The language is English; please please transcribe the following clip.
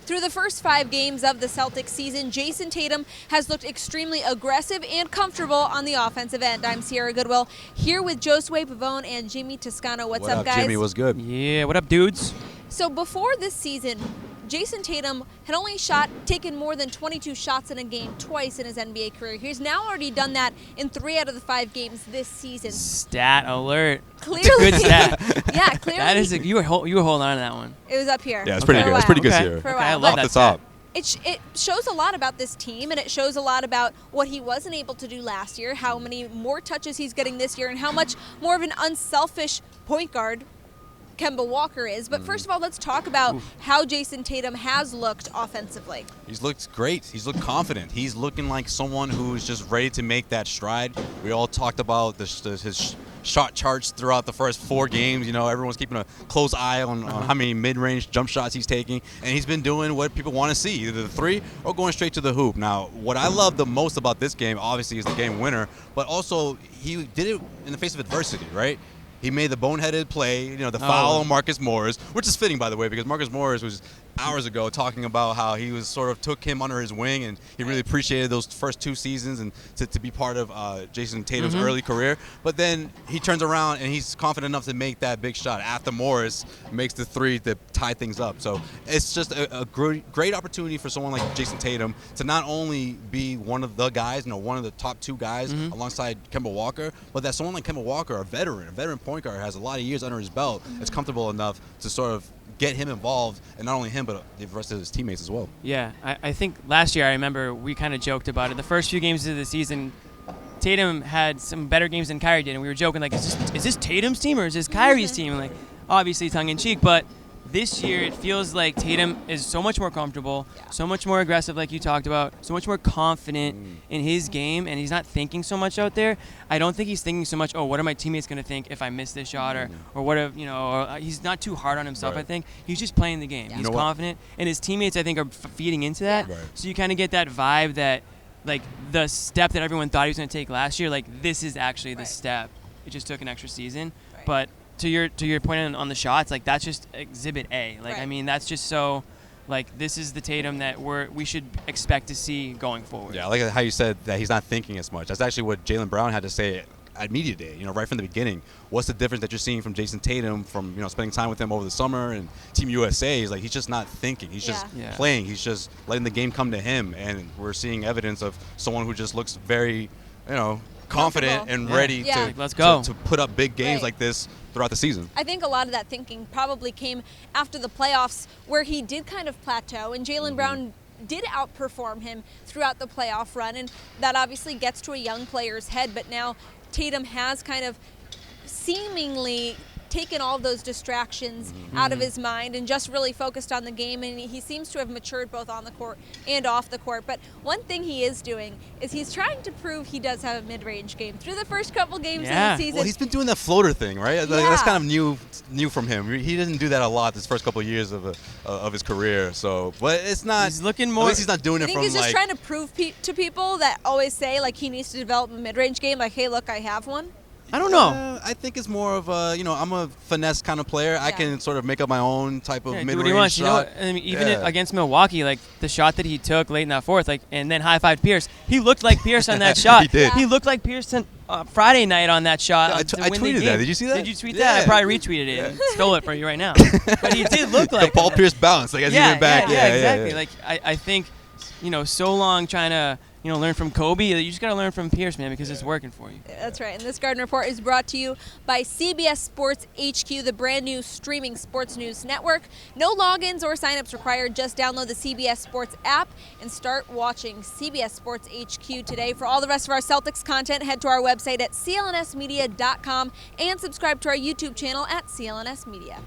Through the first 5 games of the Celtics season, Jayson Tatum has looked extremely aggressive and comfortable on the offensive end. I'm Sierra Goodwill, here with Josue, Pavon, and Jimmy Toscano. What's up, guys? Jimmy? What's good? Yeah, what up, dudes? So before this season, Jayson Tatum had only taken more than 22 shots in a game twice in his NBA career. He's now already done that in 3 out of the 5 games this season. Stat alert. Clearly, Good stat. yeah, clearly. That is you were holding on to that one. It was up here. Yeah, it's pretty good. It's pretty good, Sierra. For a Okay, I while. love But that Off the top. it shows a lot about this team, and it shows a lot about what he wasn't able to do last year, how many more touches he's getting this year, and how much more of an unselfish point guard Kemba Walker is. But first of all, let's talk about how Jayson Tatum has looked offensively. He's looked great. He's looked confident. He's looking like someone who's just ready to make that stride. We all talked about his shot charts throughout the first 4 games. You know, everyone's keeping a close eye on how many mid-range jump shots he's taking. And he's been doing what people want to see, either the 3 or going straight to the hoop. Now, what I love the most about this game, obviously, is the game winner. But also, he did it in the face of adversity, right? He made the boneheaded play, you know, the foul on Marcus Morris, which is fitting, by the way, because Marcus Morris was hours ago talking about how he was sort of took him under his wing, and he really appreciated those first 2 seasons and to be part of Jayson Tatum's early career. But then he turns around and he's confident enough to make that big shot after Morris makes the 3 to tie things up. So it's just a great opportunity for someone like Jayson Tatum to not only be one of the guys, you know, one of the top 2 guys alongside Kemba Walker, but that someone like Kemba Walker, a veteran point guard, has a lot of years under his belt, is comfortable enough to sort of get him involved, and not only him, but the rest of his teammates as well. Yeah, I think last year, I remember we kind of joked about it. The first few games of the season, Tatum had some better games than Kyrie did, and we were joking, like, is this Tatum's team or is this Kyrie's team? And, like, obviously tongue-in-cheek, but this year it feels like Tatum is so much more comfortable, so much more aggressive, like you talked about, so much more confident in his game, and he's not thinking so much out there. I don't think he's thinking so much, oh, what are my teammates going to think if I miss this shot, or what if, you know, or he's not too hard on himself, Right. I think. He's just playing the game. Yeah. He's You know confident, and his teammates, I think, are feeding into that. Right. So you kind of get that vibe that, like, the step that everyone thought he was going to take last year, like, this is actually the step. It just took an extra season. Right. But to your point on the shots, like, that's just exhibit A. Like, Right. I mean, that's just so, like, this is the Tatum that we should expect to see going forward. Yeah, I like how you said that he's not thinking as much. That's actually what Jaylen Brown had to say at Media Day, you know, right from the beginning. What's the difference that you're seeing from Jayson Tatum from, you know, spending time with him over the summer and Team USA? He's like, he's just not thinking. He's just Yeah. playing. He's just letting the game come to him. And we're seeing evidence of someone who just looks very, you know, confident and ready Yeah. Like, let's go. to put up big games Right. like this throughout the season. I think a lot of that thinking probably came after the playoffs, where he did kind of plateau, and Jaylen Brown did outperform him throughout the playoff run, and that obviously gets to a young player's head. But now Tatum has kind of seemingly taken all of those distractions out of his mind and just really focused on the game, and he seems to have matured both on the court and off the court. But one thing he is doing is he's trying to prove he does have a mid-range game. Through the first couple games of the season, Well, he's been doing that floater thing, right? Like, that's kind of new from him. He didn't do that a lot this first couple of years of his career. So, but it's not. He's looking more. At least he's not doing I it think from he's just like. trying to prove to people that always say, like, he needs to develop a mid-range game, like, hey, look, I have one. I don't know. I think it's more of a, you know, I'm a finesse kind of player. I can sort of make up my own type of Yeah, do mid-range what he wants. shot. You know what? I mean, even against Milwaukee, like, the shot that he took late in that fourth, like, and then high-fived Pierce. He looked like Pierce on that shot. He did. He looked like Pierce on Friday night on that shot. Yeah, to I win the tweeted game. that. Did you see that? Did you tweet that? I probably retweeted it and stole it from you right now. But he did look like the Paul Pierce bounce, like as he went back. Yeah, exactly. Like, I think, you know, so long trying to, you know, learn from Kobe, you just got to learn from Pierce, man, because it's working for you. That's right. And this Garden Report is brought to you by CBS Sports HQ, the brand new streaming sports news network. No logins or signups required. Just download the CBS Sports app and start watching CBS Sports HQ today. For all the rest of our Celtics content, head to our website at clnsmedia.com and subscribe to our YouTube channel at CLNS Media.